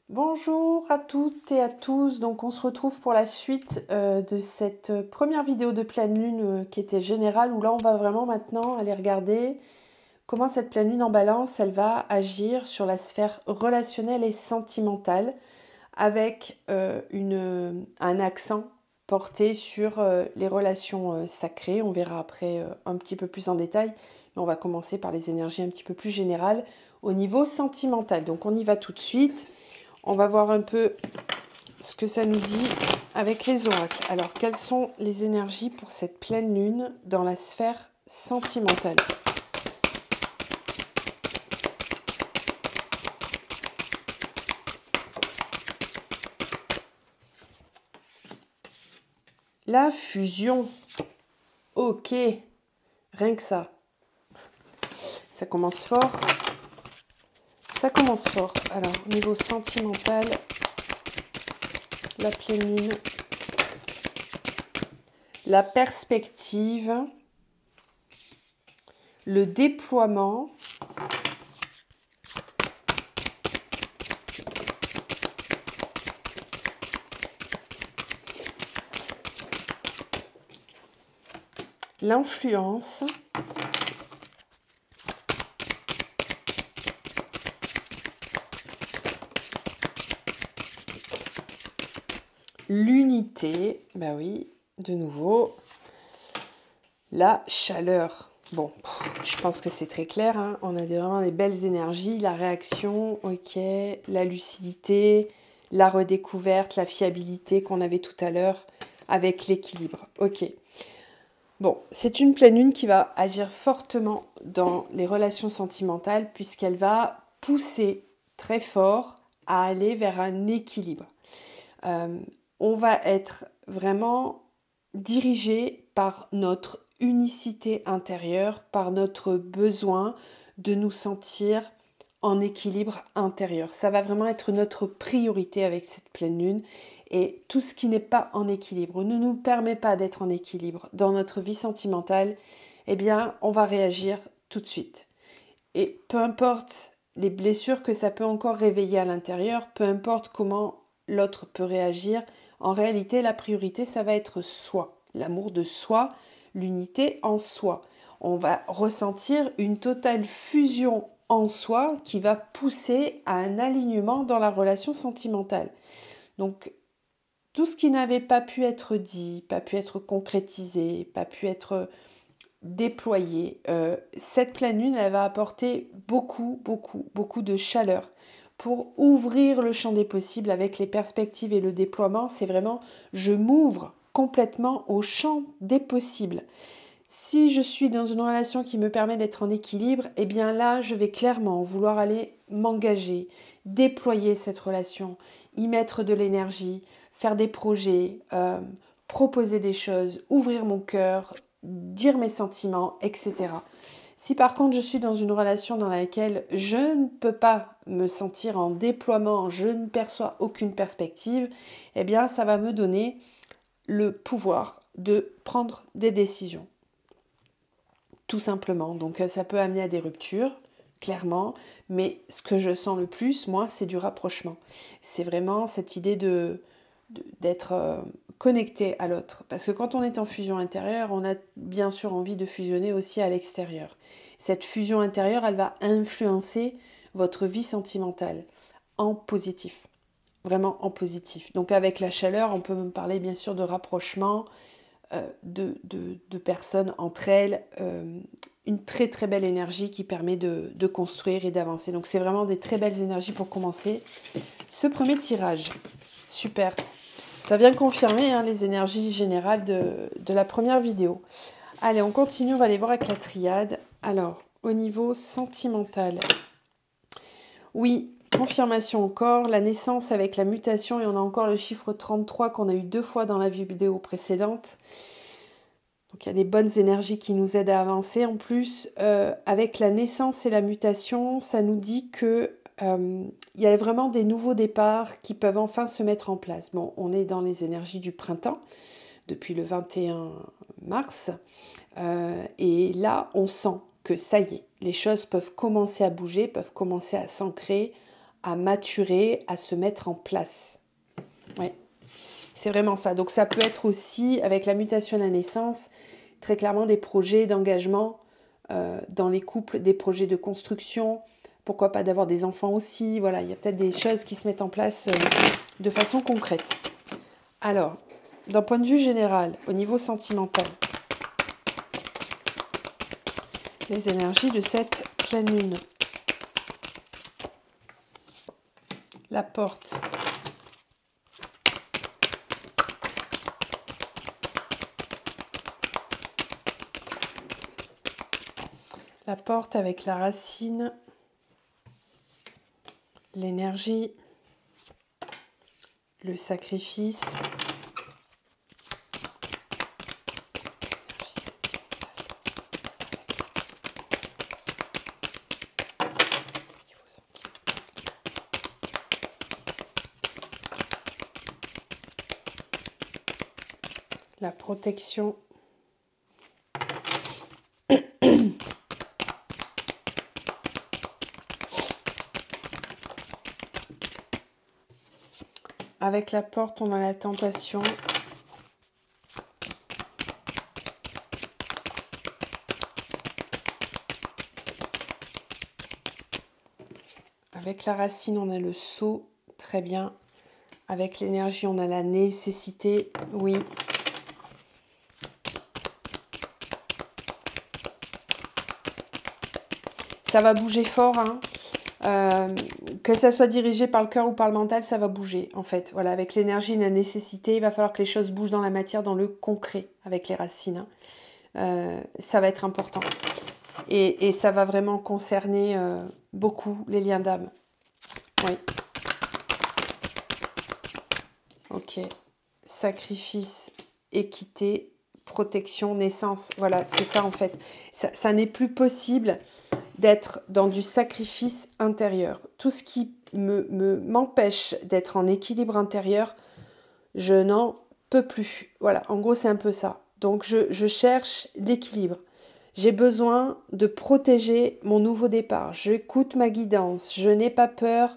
Bonjour à toutes et à tous, donc on se retrouve pour la suite de cette première vidéo de pleine lune qui était générale, où là on va vraiment maintenant aller regarder comment cette pleine lune en balance, elle va agir sur la sphère relationnelle et sentimentale, avec un accent porté sur les relations sacrées. On verra après un petit peu plus en détail, mais on va commencer par les énergies un petit peu plus générales au niveau sentimental. Donc on y va tout de suite. On va voir un peu ce que ça nous dit avec les oracles. Alors, quelles sont les énergies pour cette pleine lune dans la sphère sentimentale? La fusion. Ok, rien que ça. Ça commence fort. Ça commence fort. Alors, au niveau sentimental, la pleine lune, la perspective, le déploiement, l'influence, l'unité, bah oui, de nouveau, la chaleur. Bon, je pense que c'est très clair, hein. On a vraiment des belles énergies, la réaction, ok, la lucidité, la redécouverte, la fiabilité qu'on avait tout à l'heure avec l'équilibre, ok. Bon, c'est une pleine lune qui va agir fortement dans les relations sentimentales, puisqu'elle va pousser très fort à aller vers un équilibre. On va être vraiment dirigé par notre unicité intérieure, par notre besoin de nous sentir en équilibre intérieur. Ça va vraiment être notre priorité avec cette pleine lune. Et tout ce qui n'est pas en équilibre, ne nous permet pas d'être en équilibre dans notre vie sentimentale, eh bien, on va réagir tout de suite. Et peu importe les blessures que ça peut encore réveiller à l'intérieur, peu importe comment l'autre peut réagir, en réalité, la priorité, ça va être soi, l'amour de soi, l'unité en soi. On va ressentir une totale fusion en soi qui va pousser à un alignement dans la relation sentimentale. Donc, tout ce qui n'avait pas pu être dit, pas pu être concrétisé, pas pu être déployé, cette pleine lune, elle va apporter beaucoup de chaleur pour ouvrir le champ des possibles avec les perspectives et le déploiement. C'est vraiment, je m'ouvre complètement au champ des possibles. Si je suis dans une relation qui me permet d'être en équilibre, eh bien là, je vais clairement vouloir aller m'engager, déployer cette relation, y mettre de l'énergie, faire des projets, proposer des choses, ouvrir mon cœur, dire mes sentiments, etc. Si par contre je suis dans une relation dans laquelle je ne peux pas me sentir en déploiement, je ne perçois aucune perspective, eh bien ça va me donner le pouvoir de prendre des décisions. Tout simplement. Donc ça peut amener à des ruptures, clairement, mais ce que je sens le plus, moi, c'est du rapprochement. C'est vraiment cette idée d'être connecté à l'autre. Parce que quand on est en fusion intérieure, on a bien sûr envie de fusionner aussi à l'extérieur. Cette fusion intérieure, elle va influencer votre vie sentimentale en positif. Vraiment en positif. Donc avec la chaleur, on peut me parler bien sûr de rapprochement, de personnes entre elles, une très très belle énergie qui permet de construire et d'avancer. Donc c'est vraiment des très belles énergies pour commencer ce premier tirage. Super. Ça vient confirmer les énergies générales de la première vidéo. Allez, on continue, on va aller voir avec la triade. Alors, au niveau sentimental, oui, confirmation encore, la naissance avec la mutation, et on a encore le chiffre 33 qu'on a eu 2 fois dans la vidéo précédente. Donc il y a des bonnes énergies qui nous aident à avancer. En plus, avec la naissance et la mutation, ça nous dit que il y a vraiment des nouveaux départs qui peuvent enfin se mettre en place. Bon, on est dans les énergies du printemps depuis le 21 mars. Et là, on sent que ça y est, les choses peuvent commencer à bouger, peuvent commencer à s'ancrer, à maturer, à se mettre en place. Ouais, c'est vraiment ça. Donc ça peut être aussi, avec la mutation à la naissance, très clairement des projets d'engagement dans les couples, des projets de construction, pourquoi pas d'avoir des enfants aussi. Voilà, il y a peut-être des choses qui se mettent en place de façon concrète. Alors, d'un point de vue général, au niveau sentimental, les énergies de cette pleine lune. La porte. La porte avec la racine, l'énergie, le sacrifice, la protection, avec la porte, on a la tentation. Avec la racine, on a le sceau, très bien. Avec l'énergie, on a la nécessité, oui. Ça va bouger fort, hein. Que ça soit dirigé par le cœur ou par le mental, ça va bouger, en fait. Voilà, avec l'énergie et la nécessité, il va falloir que les choses bougent dans la matière, dans le concret, avec les racines. Ça va être important. Et ça va vraiment concerner beaucoup les liens d'âme. Oui. Ok. Sacrifice, équité, protection, naissance. Voilà, c'est ça en fait. Ça n'est plus possible d'être dans du sacrifice intérieur. Tout ce qui m'empêche d'être en équilibre intérieur, je n'en peux plus. Voilà, en gros, c'est un peu ça. Donc, je cherche l'équilibre. J'ai besoin de protéger mon nouveau départ. J'écoute ma guidance. Je n'ai pas peur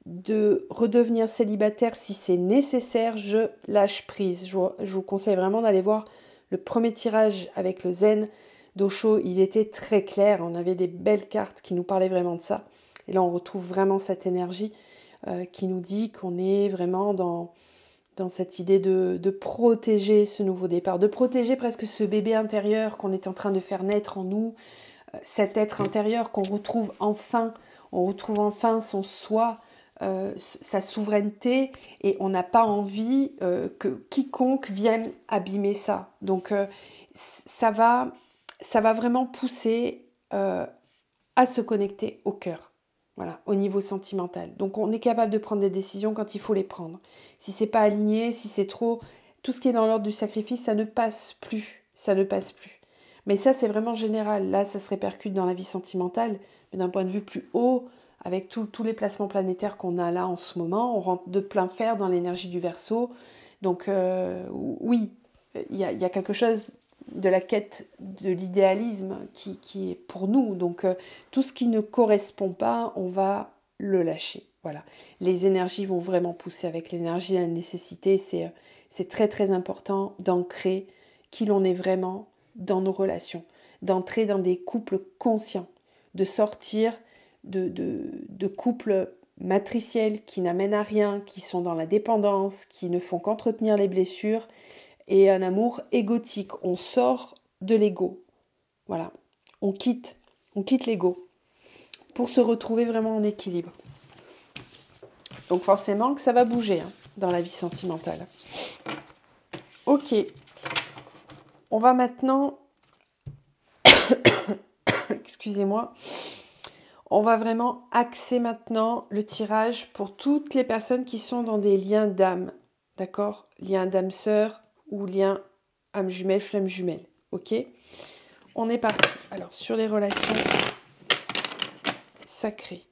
de redevenir célibataire si c'est nécessaire. Je lâche prise. Je vous conseille vraiment d'aller voir le premier tirage avec le Zen d'Osho. Il était très clair. On avait des belles cartes qui nous parlaient vraiment de ça. Et là, on retrouve vraiment cette énergie qui nous dit qu'on est vraiment dans cette idée de protéger ce nouveau départ, de protéger presque ce bébé intérieur qu'on est en train de faire naître en nous, cet être intérieur qu'on retrouve enfin, on retrouve enfin son soi, sa souveraineté, et on n'a pas envie que quiconque vienne abîmer ça. Donc ça va vraiment pousser à se connecter au cœur. Voilà, au niveau sentimental. Donc on est capable de prendre des décisions quand il faut les prendre. Si c'est pas aligné, si c'est trop, tout ce qui est dans l'ordre du sacrifice, ça ne passe plus. Ça ne passe plus. Mais ça, c'est vraiment général. Là, ça se répercute dans la vie sentimentale, mais d'un point de vue plus haut, avec tous les placements planétaires qu'on a là en ce moment, on rentre de plein fer dans l'énergie du Verseau. Donc oui, il y a quelque chose de la quête de l'idéalisme qui est pour nous. Donc tout ce qui ne correspond pas, on va le lâcher. Voilà. Les énergies vont vraiment pousser avec l'énergie de la nécessité. C'est très très important d'ancrer qui l'on est vraiment dans nos relations, d'entrer dans des couples conscients, de sortir de couples matriciels qui n'amènent à rien, qui sont dans la dépendance, qui ne font qu'entretenir les blessures, et un amour égotique. On sort de l'ego. Voilà. On quitte l'ego pour se retrouver vraiment en équilibre. Donc forcément que ça va bouger dans la vie sentimentale. Ok. On va maintenant... Excusez-moi. On va vraiment axer maintenant le tirage pour toutes les personnes qui sont dans des liens d'âme. D'accord ? Liens d'âme sœur ou lien âme jumelle, flamme jumelle. Ok ? On est parti. Alors, sur les relations sacrées.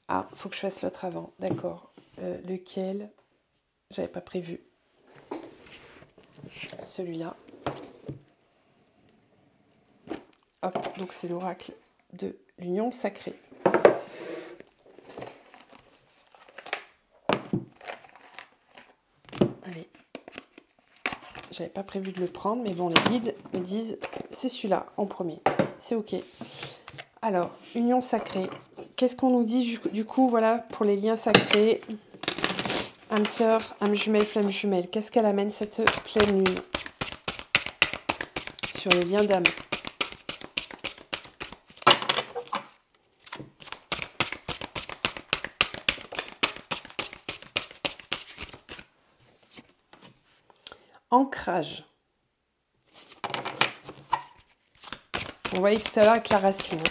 Ah, il faut que je fasse l'autre avant. D'accord. Lequel ? J'avais pas prévu. Celui-là. Hop, donc c'est l'oracle de l'union sacrée. j'avais pas prévu de le prendre, mais bon, les guides me disent, c'est celui-là en premier. C'est ok. Alors, union sacrée. Qu'est-ce qu'on nous dit du coup, voilà, pour les liens sacrés? Âme sœur, âme jumelle, flamme jumelle. Qu'est-ce qu'elle amène cette pleine lune sur les liens d'âme? Ancrage. On voyait tout à l'heure avec la racine.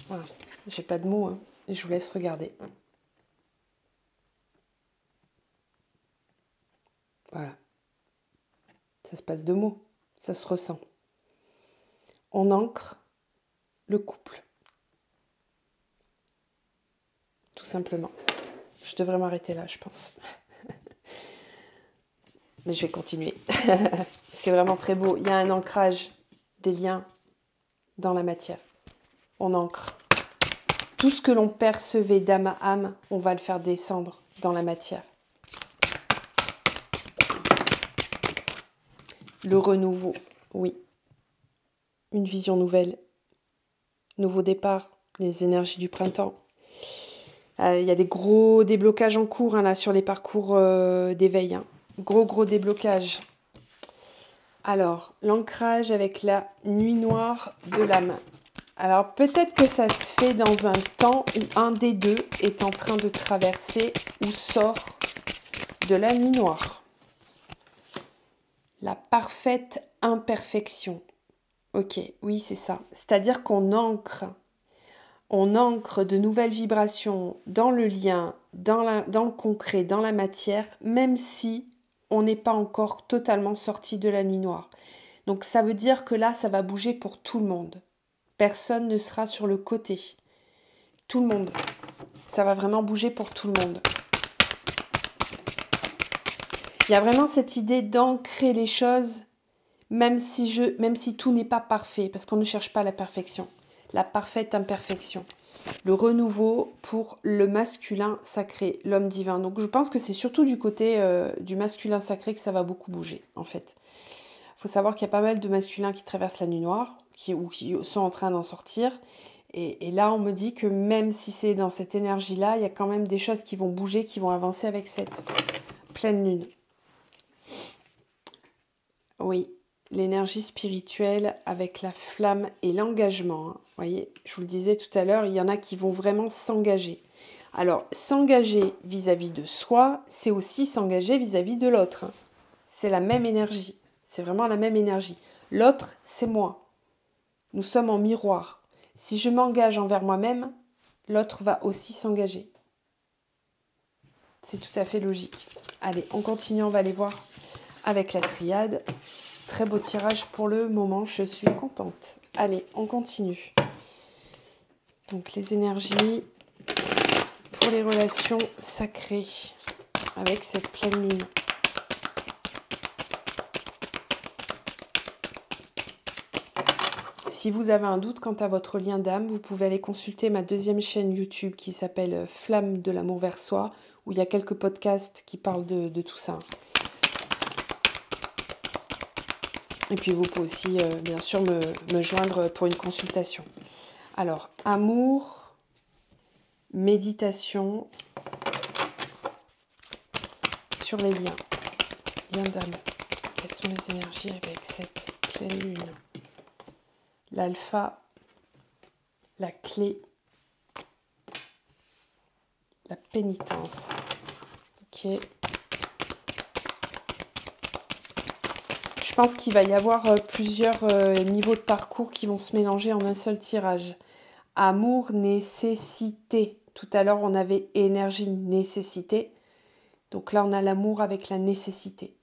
Voilà. J'ai pas de mots, hein, et je vous laisse regarder. Voilà. Ça se passe de mots, ça se ressent. On ancre le couple. Tout simplement. Je devrais m'arrêter là, je pense. Mais je vais continuer. C'est vraiment très beau. Il y a un ancrage des liens dans la matière. On ancre. Tout ce que l'on percevait d'âme à âme, on va le faire descendre dans la matière. Le renouveau, oui. Une vision nouvelle. Nouveau départ, les énergies du printemps. Il y a des gros déblocages en cours là, sur les parcours d'éveil. Gros déblocage. Alors, l'ancrage avec la nuit noire de l'âme. Alors, peut-être que ça se fait dans un temps où un des deux est en train de traverser ou sort de la nuit noire. La parfaite imperfection. Ok, oui, c'est ça. C'est-à-dire qu'on ancre de nouvelles vibrations dans le lien, dans le concret, dans la matière, même si on n'est pas encore totalement sorti de la nuit noire. Donc ça veut dire que là, ça va bouger pour tout le monde. Personne ne sera sur le côté. Tout le monde. Ça va vraiment bouger pour tout le monde. Il y a vraiment cette idée d'ancrer les choses, même si tout n'est pas parfait, parce qu'on ne cherche pas la perfection. La parfaite imperfection. Le renouveau pour le masculin sacré, l'homme divin. Donc je pense que c'est surtout du côté du masculin sacré que ça va beaucoup bouger, en fait. Il faut savoir qu'il y a pas mal de masculins qui traversent la nuit noire, qui sont en train d'en sortir. Et là, on me dit que même si c'est dans cette énergie-là, il y a quand même des choses qui vont bouger, qui vont avancer avec cette pleine lune. Oui, l'énergie spirituelle avec la flamme et l'engagement. Vous voyez, je vous le disais tout à l'heure, il y en a qui vont vraiment s'engager. Alors, s'engager vis-à-vis de soi, c'est aussi s'engager vis-à-vis de l'autre. C'est la même énergie. C'est vraiment la même énergie. L'autre, c'est moi. Nous sommes en miroir. Si je m'engage envers moi-même, l'autre va aussi s'engager. C'est tout à fait logique. Allez, on continue, on va aller voir avec la triade. Très beau tirage pour le moment, je suis contente. Allez, on continue. Donc les énergies pour les relations sacrées avec cette pleine lune. Si vous avez un doute quant à votre lien d'âme, vous pouvez aller consulter ma deuxième chaîne YouTube qui s'appelle Flamme de l'amour vers soi, où il y a quelques podcasts qui parlent de tout ça. Et puis vous pouvez aussi, bien sûr, me joindre pour une consultation. Alors, amour, méditation sur les liens. Liens d'âme. Quelles sont les énergies avec cette pleine lune? L'alpha, la clé, la pénitence. Ok. Je pense qu'il va y avoir plusieurs niveaux de parcours qui vont se mélanger en un seul tirage. Amour, nécessité. Tout à l'heure, on avait énergie, nécessité. Donc là, on a l'amour avec la nécessité.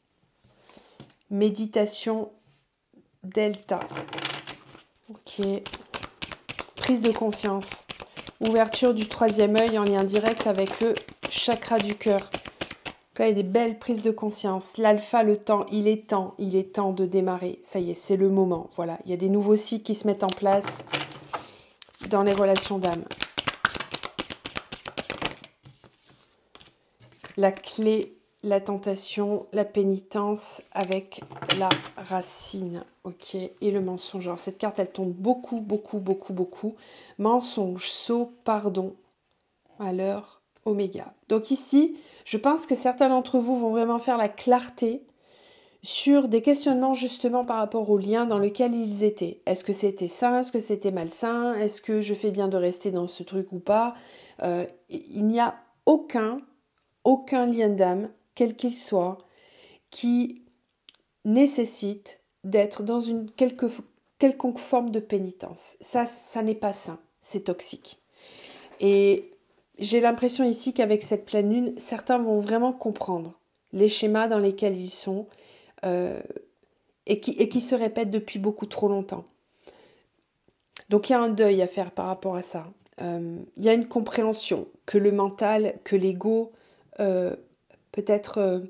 Méditation, delta. Ok. Prise de conscience. Ouverture du troisième œil en lien direct avec le chakra du cœur. Là, il y a des belles prises de conscience. L'alpha, le temps, il est temps de démarrer. Ça y est, c'est le moment. Voilà, il y a des nouveaux cycles qui se mettent en place dans les relations d'âme. la clé, la tentation, la pénitence avec la racine, ok, et le mensonge. Alors cette carte, elle tombe beaucoup, beaucoup, beaucoup, beaucoup. Mensonge, sceau, pardon, à l'heure oméga. Donc ici, je pense que certains d'entre vous vont vraiment faire la clarté sur des questionnements justement par rapport au lien dans lequel ils étaient. Est-ce que c'était sain? Est-ce que c'était malsain? Est-ce que je fais bien de rester dans ce truc ou pas? Il n'y a aucun lien d'âme, quel qu'il soit, qui nécessite d'être dans une quelconque forme de pénitence. Ça n'est pas sain, c'est toxique. Et j'ai l'impression ici qu'avec cette pleine lune, certains vont vraiment comprendre les schémas dans lesquels ils sont et qui se répètent depuis beaucoup trop longtemps. Donc il y a un deuil à faire par rapport à ça. Il y a une compréhension que le mental, que l'ego peut-être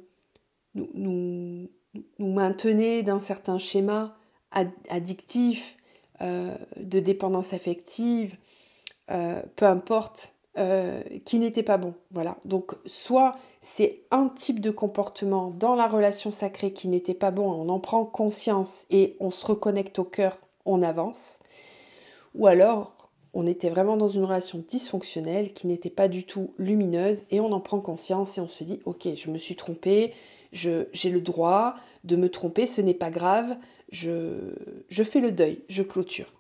nous maintenait dans certains schémas addictifs, de dépendance affective, peu importe, qui n'était pas bon. Voilà. Donc, soit c'est un type de comportement dans la relation sacrée qui n'était pas bon, on en prend conscience et on se reconnecte au cœur, on avance. Ou alors, on était vraiment dans une relation dysfonctionnelle qui n'était pas du tout lumineuse et on en prend conscience et on se dit « Ok, je me suis trompée, j'ai le droit de me tromper, ce n'est pas grave, je fais le deuil, je clôture. »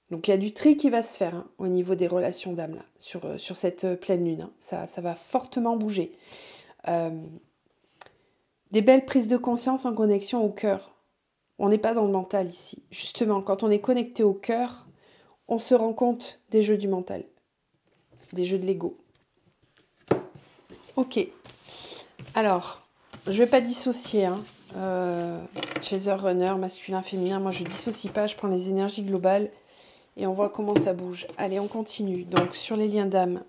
Donc il y a du tri qui va se faire au niveau des relations d'âme là, sur cette pleine lune. Ça va fortement bouger. Des belles prises de conscience en connexion au cœur. On n'est pas dans le mental ici. Justement, quand on est connecté au cœur, on se rend compte des jeux du mental, des jeux de l'ego. Ok. Alors, je ne vais pas dissocier. Chaser, runner, masculin, féminin. Moi, je ne dissocie pas. Je prends les énergies globales. Et on voit comment ça bouge. Allez, on continue. Donc, sur les liens d'âme,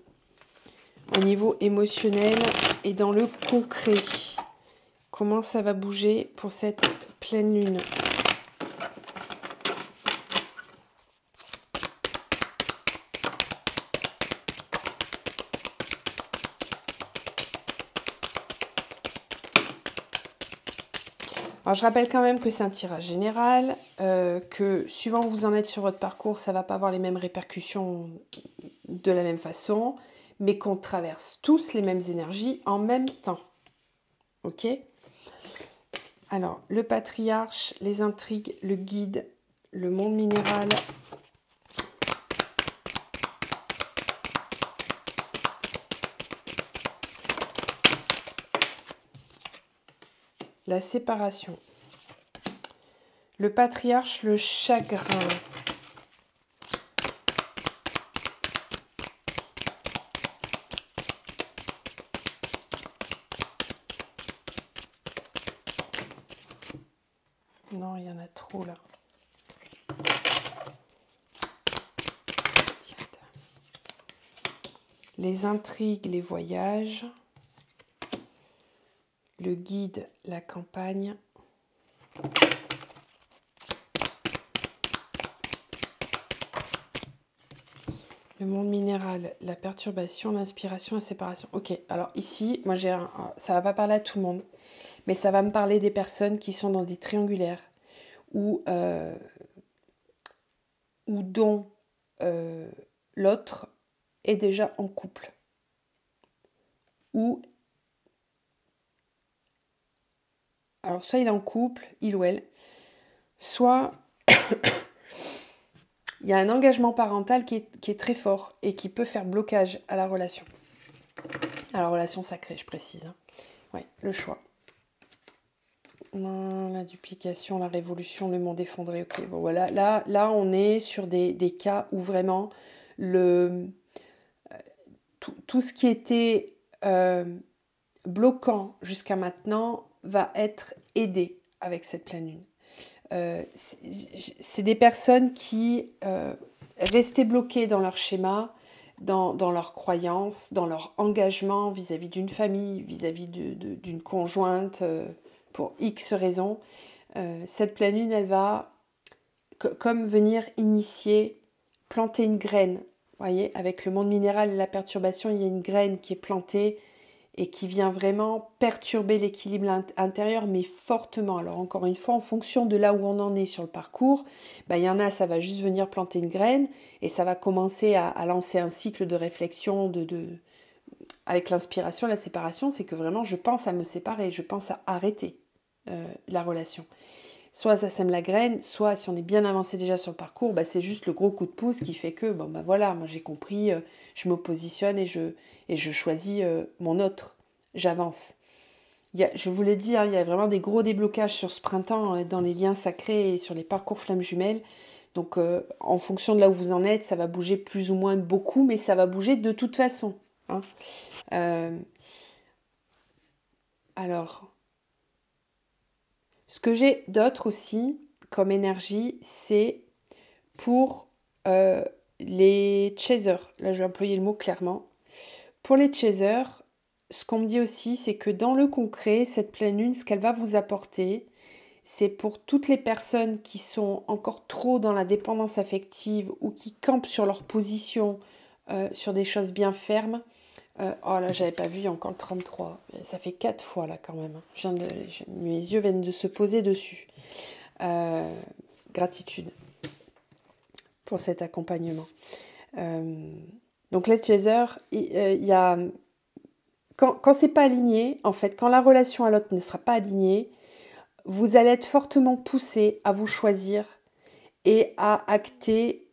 au niveau émotionnel et dans le concret, comment ça va bouger pour cette pleine lune? Alors, je rappelle quand même que c'est un tirage général, que suivant où vous en êtes sur votre parcours, ça ne va pas avoir les mêmes répercussions de la même façon, mais qu'on traverse tous les mêmes énergies en même temps. Ok? Alors, le patriarche, les intrigues, le guide, le monde minéral. La séparation. Le patriarche, le chagrin. Non, il y en a trop là. Les intrigues, les voyages. Le guide, la campagne. Le monde minéral, la perturbation, l'inspiration, la séparation. Ok, alors ici, moi ça va pas parler à tout le monde, mais ça va me parler des personnes qui sont dans des triangulaires ou dont l'autre est déjà en couple. Ou alors soit il est en couple, il ou elle, soit il y a un engagement parental qui est très fort et qui peut faire blocage à la relation sacrée, je précise. Ouais, le choix. La duplication, la révolution, le monde effondré. Ok, bon voilà, là on est sur des cas où vraiment tout ce qui était bloquant jusqu'à maintenant va être aidé avec cette pleine lune. C'est des personnes qui restaient bloquées dans leur schéma, dans leurs croyances, dans leur engagement vis-à-vis d'une famille, vis-à-vis d'une conjointe, pour X raisons. Cette pleine lune, elle va comme venir initier, planter une graine. Vous voyez, avec le monde minéral et la perturbation, il y a une graine qui est plantée et qui vient vraiment perturber l'équilibre intérieur, mais fortement. Alors encore une fois, en fonction de là où on en est sur le parcours, il y en a, ça va juste venir planter une graine et ça va commencer à lancer un cycle de réflexion avec l'inspiration, la séparation, c'est que vraiment je pense à me séparer, je pense à arrêter la relation. Soit ça sème la graine, soit si on est bien avancé déjà sur le parcours, c'est juste le gros coup de pouce qui fait que, voilà, moi j'ai compris, je me positionne et je choisis mon autre, j'avance. Je vous l'ai dit, il y a vraiment des gros déblocages sur ce printemps dans les liens sacrés et sur les parcours flammes jumelles. Donc en fonction de là où vous en êtes, ça va bouger plus ou moins beaucoup, mais ça va bouger de toute façon. Hein. Alors... Ce que j'ai d'autre aussi comme énergie, c'est pour les chasers. Là, je vais employer le mot clairement. Pour les chasers, ce qu'on me dit aussi, c'est que dans le concret, cette pleine lune, ce qu'elle va vous apporter, c'est pour toutes les personnes qui sont encore trop dans la dépendance affective ou qui campent sur leur position, sur des choses bien fermes. Oh là, j'avais pas vu encore le 33. Ça fait 4 fois là quand même. Mes yeux viennent de se poser dessus. Gratitude pour cet accompagnement. Donc les chasers, il y a... Quand c'est pas aligné, en fait, quand la relation à l'autre ne sera pas alignée, vous allez être fortement poussé à vous choisir et à acter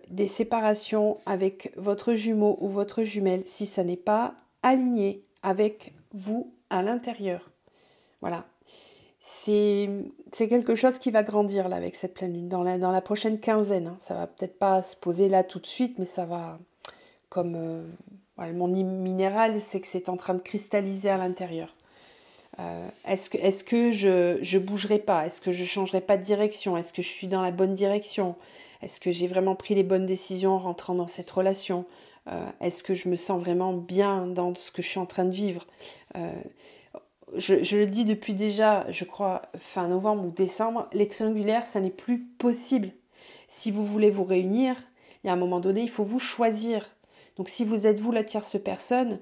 des séparations avec votre jumeau ou votre jumelle si ça n'est pas aligné avec vous à l'intérieur. Voilà. C'est quelque chose qui va grandir là avec cette pleine lune dans la prochaine quinzaine. Hein. Ça va peut-être pas se poser là tout de suite, mais ça va comme mon minéral, c'est que c'est en train de cristalliser à l'intérieur. Est-ce que je bougerai pas? Est-ce que je changerai pas de direction? Est-ce que je suis dans la bonne direction? Est-ce que j'ai vraiment pris les bonnes décisions en rentrant dans cette relation? Est-ce que je me sens vraiment bien dans ce que je suis en train de vivre? Je le dis depuis déjà, je crois, fin novembre ou décembre, les triangulaires, ça n'est plus possible. Si vous voulez vous réunir, il y a un moment donné, il faut vous choisir. Donc si vous êtes vous la tierce personne,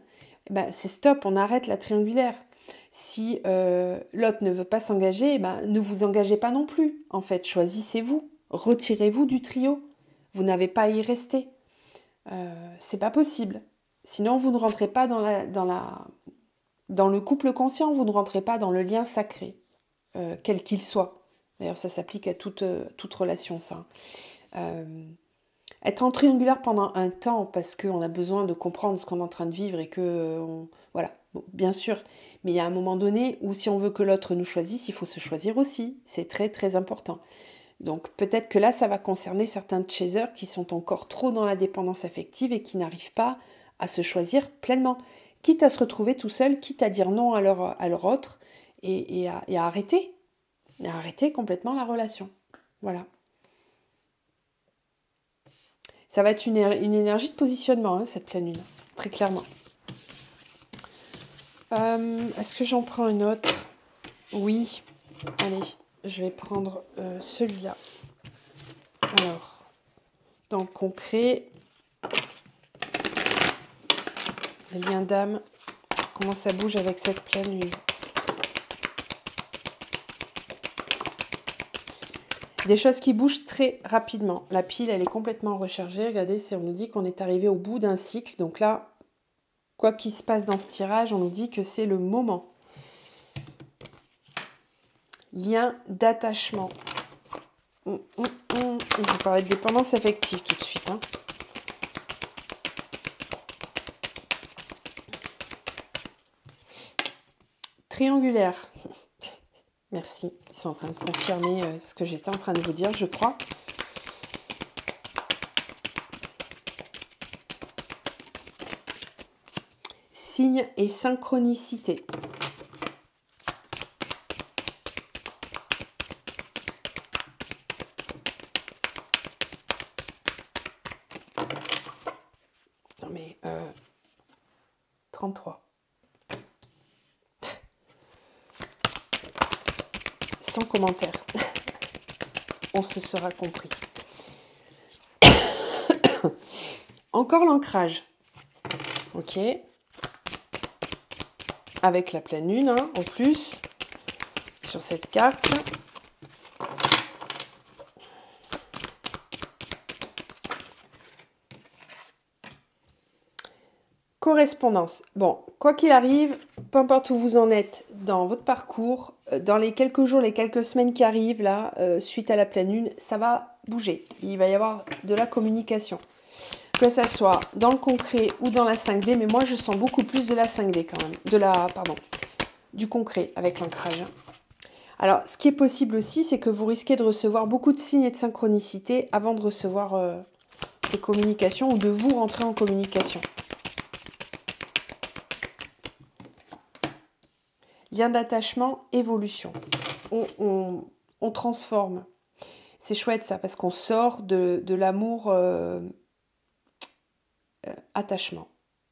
c'est stop, on arrête la triangulaire. Si l'autre ne veut pas s'engager, ne vous engagez pas non plus. En fait, choisissez-vous. Retirez-vous du trio. Vous n'avez pas à y rester. C'est pas possible. Sinon, vous ne rentrez pas dans le couple conscient, vous ne rentrez pas dans le lien sacré, quel qu'il soit. D'ailleurs, ça s'applique à toute relation, ça. Être en triangulaire pendant un temps, parce qu'on a besoin de comprendre ce qu'on est en train de vivre et que... voilà, bon, bien sûr. Mais il y a un moment donné où si on veut que l'autre nous choisisse, il faut se choisir aussi. C'est très, très important. Donc peut-être que là, ça va concerner certains chasers qui sont encore trop dans la dépendance affective et qui n'arrivent pas à se choisir pleinement. Quitte à se retrouver tout seul, quitte à dire non à leur autre et à arrêter. Et à arrêter complètement la relation. Voilà. Ça va être une énergie de positionnement, hein, cette pleine lune, très clairement. Est-ce que j'en prends une autre? Oui. Allez, je vais prendre celui-là. Alors, dans le concret, les liens d'âme, comment ça bouge avec cette pleine lune? Des choses qui bougent très rapidement. La pile, elle est complètement rechargée. Regardez, on nous dit qu'on est arrivé au bout d'un cycle. Donc là, quoi qu'il se passe dans ce tirage, on nous dit que c'est le moment. Lien d'attachement. Je vous parlais de dépendance affective tout de suite. Hein. Triangulaire. Merci. Ils sont en train de confirmer ce que j'étais en train de vous dire, je crois. Signe et synchronicité. Non mais 33. Sans commentaire. On se sera compris. Encore l'ancrage. Ok. avec la pleine lune, hein, en plus, sur cette carte. Correspondance. Bon, quoi qu'il arrive, peu importe où vous en êtes dans votre parcours, dans les quelques jours, les quelques semaines qui arrivent, là, suite à la pleine lune, ça va bouger. Il va y avoir de la communication. Que ça soit dans le concret ou dans la 5D, mais moi, je sens beaucoup plus de la 5D quand même. Du concret avec l'ancrage. Alors, ce qui est possible aussi, c'est que vous risquez de recevoir beaucoup de signes et de synchronicité avant de recevoir ces communications ou de vous rentrer en communication. Lien d'attachement, évolution. On transforme. C'est chouette ça, parce qu'on sort de l'amour attachement.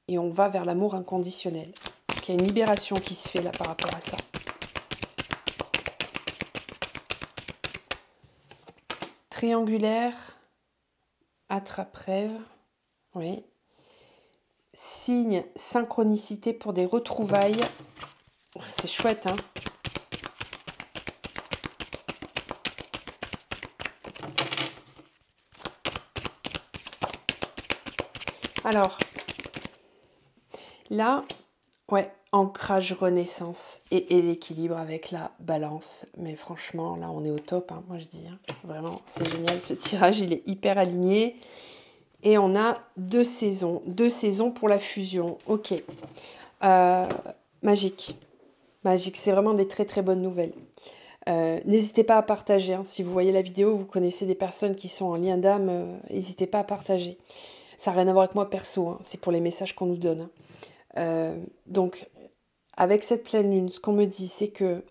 Et on va vers l'amour inconditionnel. Donc, il y a une libération qui se fait là par rapport à ça. Triangulaire, attrape-rêve. Oui. Signe, synchronicité pour des retrouvailles. C'est chouette, hein. Alors, là, ouais, ancrage renaissance et l'équilibre avec la balance. Mais franchement, là, on est au top, hein, moi je dis. Hein. Vraiment, c'est génial. Ce tirage, il est hyper aligné. Et on a 2 saisons. 2 saisons pour la fusion. Ok. Magique. Magique, c'est vraiment des très très bonnes nouvelles. N'hésitez pas à partager. Hein. Si vous voyez la vidéo, vous connaissez des personnes qui sont en lien d'âme, n'hésitez pas à partager. Ça n'a rien à voir avec moi perso, hein. C'est pour les messages qu'on nous donne. Hein. Donc, avec cette pleine lune, ce qu'on me dit, c'est que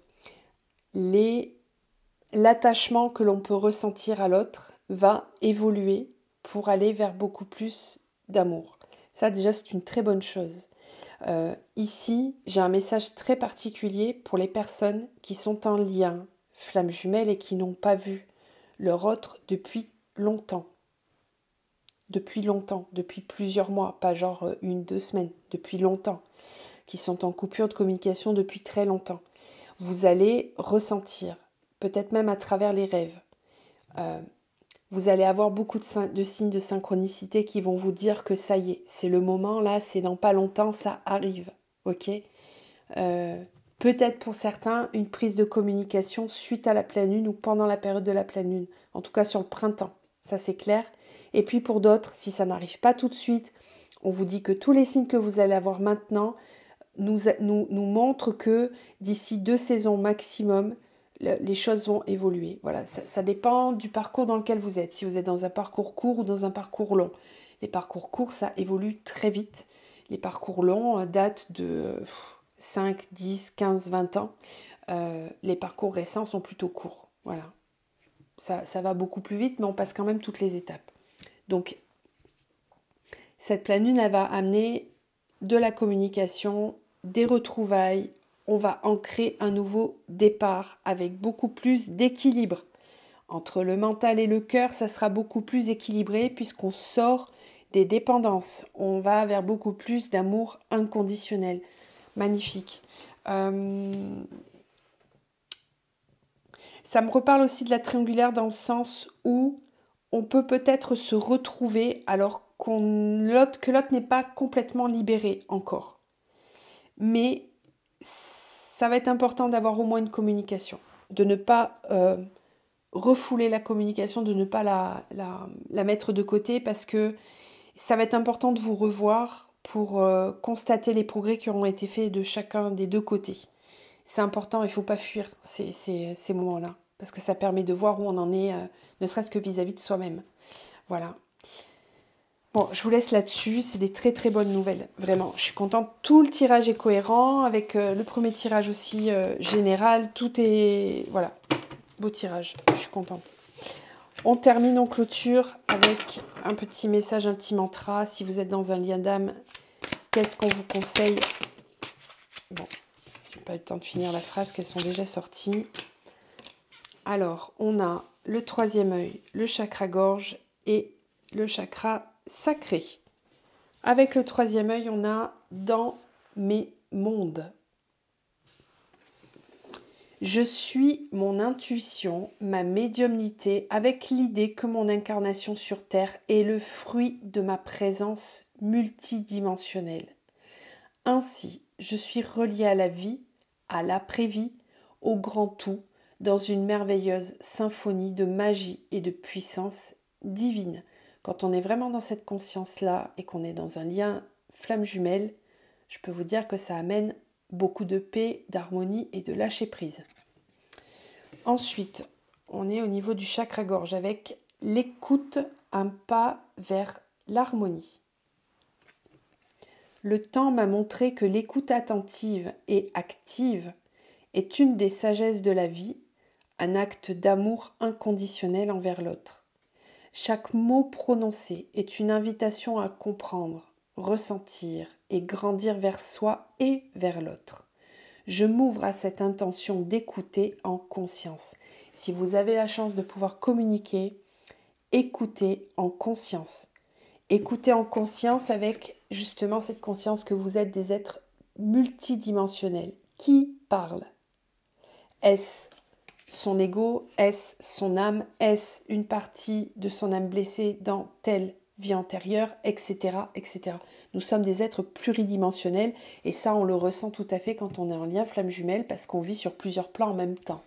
l'attachement que l'on peut ressentir à l'autre va évoluer pour aller vers beaucoup plus d'amour. Ça, déjà, c'est une très bonne chose. Ici, j'ai un message très particulier pour les personnes qui sont en lien, flamme jumelle, et qui n'ont pas vu leur autre depuis longtemps. Depuis plusieurs mois, pas genre 1-2 semaines, depuis longtemps, qui sont en coupure de communication depuis très longtemps. Vous allez ressentir, peut-être même à travers les rêves, vous allez avoir beaucoup de signes de synchronicité qui vont vous dire que ça y est, c'est le moment, là, c'est dans pas longtemps, ça arrive, ok. Peut-être pour certains, une prise de communication suite à la pleine lune ou pendant la période de la pleine lune, en tout cas sur le printemps, ça c'est clair. Et puis pour d'autres, si ça n'arrive pas tout de suite, on vous dit que tous les signes que vous allez avoir maintenant nous montrent que d'ici 2 saisons maximum, les choses vont évoluer. Voilà, ça dépend du parcours dans lequel vous êtes. Si vous êtes dans un parcours court ou dans un parcours long. Les parcours courts, ça évolue très vite. Les parcours longs datent de 5, 10, 15, 20 ans. Les parcours récents sont plutôt courts. Voilà. Ça va beaucoup plus vite, mais on passe quand même toutes les étapes. Donc, cette pleine lune, elle va amener de la communication, des retrouvailles. On va ancrer un nouveau départ avec beaucoup plus d'équilibre. Entre le mental et le cœur, ça sera beaucoup plus équilibré puisqu'on sort des dépendances. On va vers beaucoup plus d'amour inconditionnel. Magnifique. Ça me reparle aussi de la triangulaire dans le sens où on peut peut-être se retrouver alors que l'autre n'est pas complètement libéré encore. Mais ça va être important d'avoir au moins une communication, de ne pas refouler la communication, de ne pas la mettre de côté parce que ça va être important de vous revoir pour constater les progrès qui auront été faits de chacun des 2 côtés. C'est important, il ne faut pas fuir ces moments-là parce que ça permet de voir où on en est, ne serait-ce que vis-à-vis de soi-même. Voilà. Bon, je vous laisse là-dessus, c'est des très très bonnes nouvelles, vraiment. Je suis contente, tout le tirage est cohérent, avec le premier tirage aussi général, tout est... Voilà, beau tirage, je suis contente. On termine en clôture avec un petit message anti-mantra. Si vous êtes dans un lien d'âme, qu'est-ce qu'on vous conseille? Bon, j'ai pas eu le temps de finir la phrase, qu'elles sont déjà sorties. Alors, on a le 3e œil, le chakra gorge et le chakra sacré. Avec le 3e œil, on a dans mes mondes. Je suis mon intuition, ma médiumnité, avec l'idée que mon incarnation sur Terre est le fruit de ma présence multidimensionnelle. Ainsi, je suis reliée à la vie, à l'après-vie, au grand tout, dans une merveilleuse symphonie de magie et de puissance divine. Quand on est vraiment dans cette conscience-là et qu'on est dans un lien flamme jumelle, je peux vous dire que ça amène beaucoup de paix, d'harmonie et de lâcher prise. Ensuite, on est au niveau du chakra-gorge avec l'écoute, un pas vers l'harmonie. Le temps m'a montré que l'écoute attentive et active est une des sagesses de la vie, un acte d'amour inconditionnel envers l'autre. Chaque mot prononcé est une invitation à comprendre, ressentir et grandir vers soi et vers l'autre. Je m'ouvre à cette intention d'écouter en conscience. Si vous avez la chance de pouvoir communiquer, écoutez en conscience. Écoutez en conscience avec justement cette conscience que vous êtes des êtres multidimensionnels. Qui parle? Est-ce son ego? Est-ce son âme? Est-ce une partie de son âme blessée dans telle vie antérieure, etc., etc. Nous sommes des êtres pluridimensionnels et ça, on le ressent tout à fait quand on est en lien flamme jumelle parce qu'on vit sur plusieurs plans en même temps.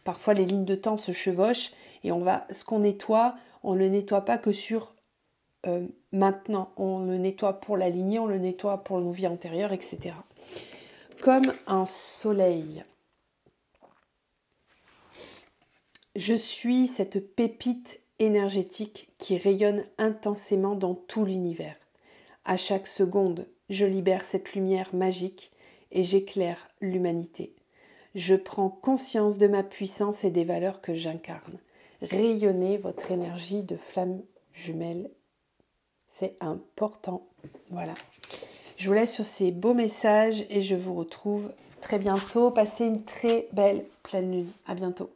Parfois, les lignes de temps se chevauchent et ce qu'on nettoie, on ne le nettoie pas que sur maintenant. On le nettoie pour la lignée, on le nettoie pour nos vies antérieures, etc. Comme un soleil. Je suis cette pépite énergétique qui rayonne intensément dans tout l'univers. À chaque seconde, je libère cette lumière magique et j'éclaire l'humanité. Je prends conscience de ma puissance et des valeurs que j'incarne. Rayonnez votre énergie de flamme jumelle. C'est important. Voilà. Je vous laisse sur ces beaux messages et je vous retrouve très bientôt. Passez une très belle pleine lune. À bientôt.